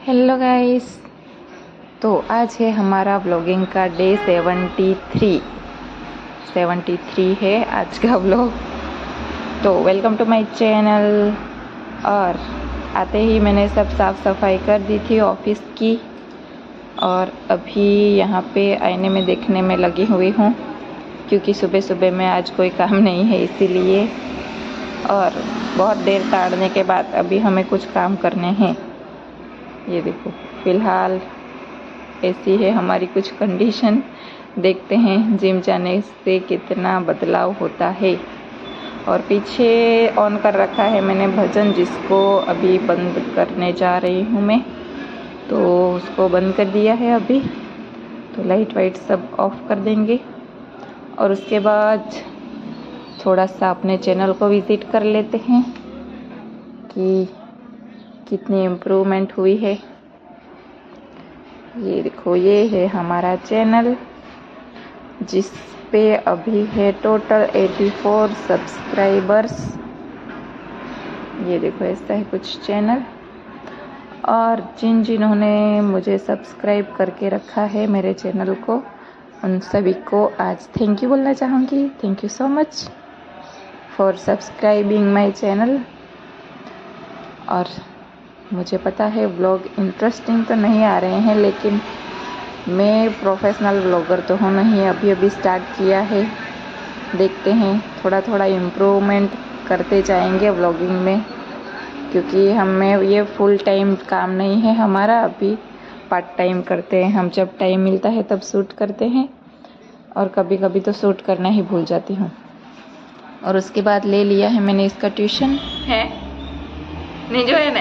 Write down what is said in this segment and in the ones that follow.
Hello guys. तो आज है हमारा व्लॉगिंग का डे 73 है आज का व्लॉग। तो वेलकम टू माय चैनल। और आते ही मैंने सब साफ़ सफाई कर दी थी ऑफिस की, और अभी यहाँ पे आईने में देखने में लगी हुई हूँ क्योंकि सुबह सुबह में आज कोई काम नहीं है इसीलिए। और बहुत देर ताड़ने के बाद अभी हमें कुछ काम करने हैं। ये देखो, फ़िलहाल ऐसी है हमारी कुछ कंडीशन। देखते हैं जिम जाने से कितना बदलाव होता है। और पीछे ऑन कर रखा है मैंने भजन, जिसको अभी बंद करने जा रही हूँ मैं। तो उसको बंद कर दिया है अभी। तो लाइट वाइट सब ऑफ कर देंगे और उसके बाद थोड़ा सा अपने चैनल को विज़िट कर लेते हैं कि कितनी इम्प्रूवमेंट हुई है। ये देखो, ये है हमारा चैनल जिस पे अभी है टोटल 84 सब्सक्राइबर्स। ये देखो, ऐसा है कुछ चैनल। और जिन्होंने मुझे सब्सक्राइब करके रखा है मेरे चैनल को, उन सभी को आज थैंक यू बोलना चाहूँगी। Thank you so much for subscribing my channel. और मुझे पता है व्लॉग इंटरेस्टिंग तो नहीं आ रहे हैं, लेकिन मैं प्रोफेशनल व्लॉगर तो हूँ नहीं, अभी स्टार्ट किया है। देखते हैं, थोड़ा थोड़ा इम्प्रूवमेंट करते जाएंगे व्लॉगिंग में, क्योंकि हमें ये फुल टाइम काम नहीं है हमारा, अभी पार्ट टाइम करते हैं हम। जब टाइम मिलता है तब शूट करते हैं, और कभी कभी तो शूट करना ही भूल जाती हूँ। और उसके बाद ले लिया है मैंने इसका ट्यूशन है। नहीं जो है ना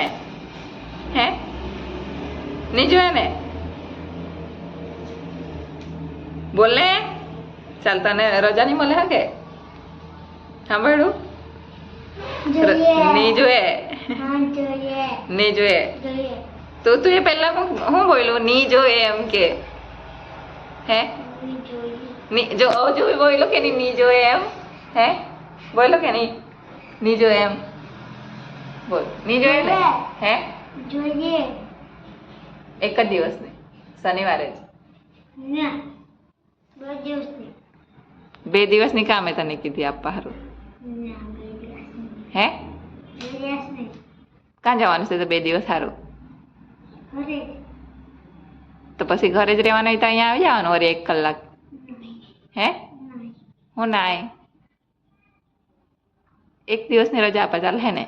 है नहीं जो है ने बोलने चलता ने रजा नहीं बोले है के हाँ बेड़ू नहीं जो है नहीं जो है तो तू ये पहला हूँ बोलो नहीं जो है एम के है जो जो बोलो के नहीं जो है एम है बोलो के नहीं जो एम बोल नहीं जो है જોઈએ એક જ દિવસની શનિવારે જ ના 2 દિવસની 2 દિવસની કામે તને કીધી આપવા હારું ના 2 દિવસની હે 2 દિવસની કાં જવાનું છે તો 2 દિવસ હારું ઘરે તો પછી ઘરે જ રહેવાનું હોય તો અહીંયા આવી જવાનું વળી 1 કલાક હે હું નાય 1 દિવસની રજા આપા ચાલે હે ને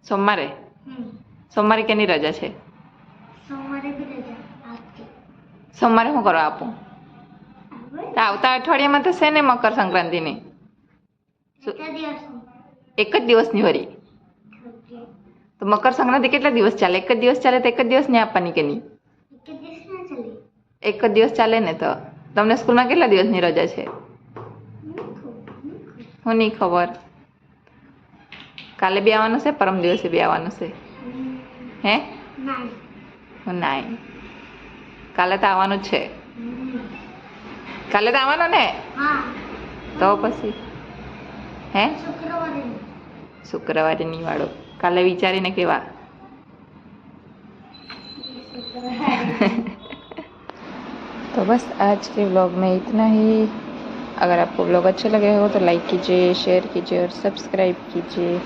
सोमवारे सोमवारे केनी रजा छे सोमवारे हूँ करो आपू आवता अठवाडियामां तो छे ने मकर संक्रांति ने एक ज दिवसनी वरी तो मकर संक्रांति केटला दिवस चाले एक ज दिवस चाले तो एक ज दिवस नहीं आपवानी के नहीं एक ज दिवस चाले ने तो तमने स्कूल में केटला दिवसनी रजा छे हूँ नहीं खबर काले भी आवानुं छे परम दिवसे भी आवानुं छे हे नाय काले तो आवानुं छे काले तो आवानो ने तो पछी हे शुक्रवारे नहीं वाळो काले विचारीने केवा तो बस आज के व्लॉग में इतना ही। अगर आपको व्लॉग अच्छे लगे हो तो लाइक कीजिए, शेयर कीजिए और सब्सक्राइब कीजिए,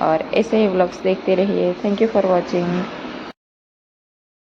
और ऐसे ही व्लॉग्स देखते रहिए। Thank you for watching.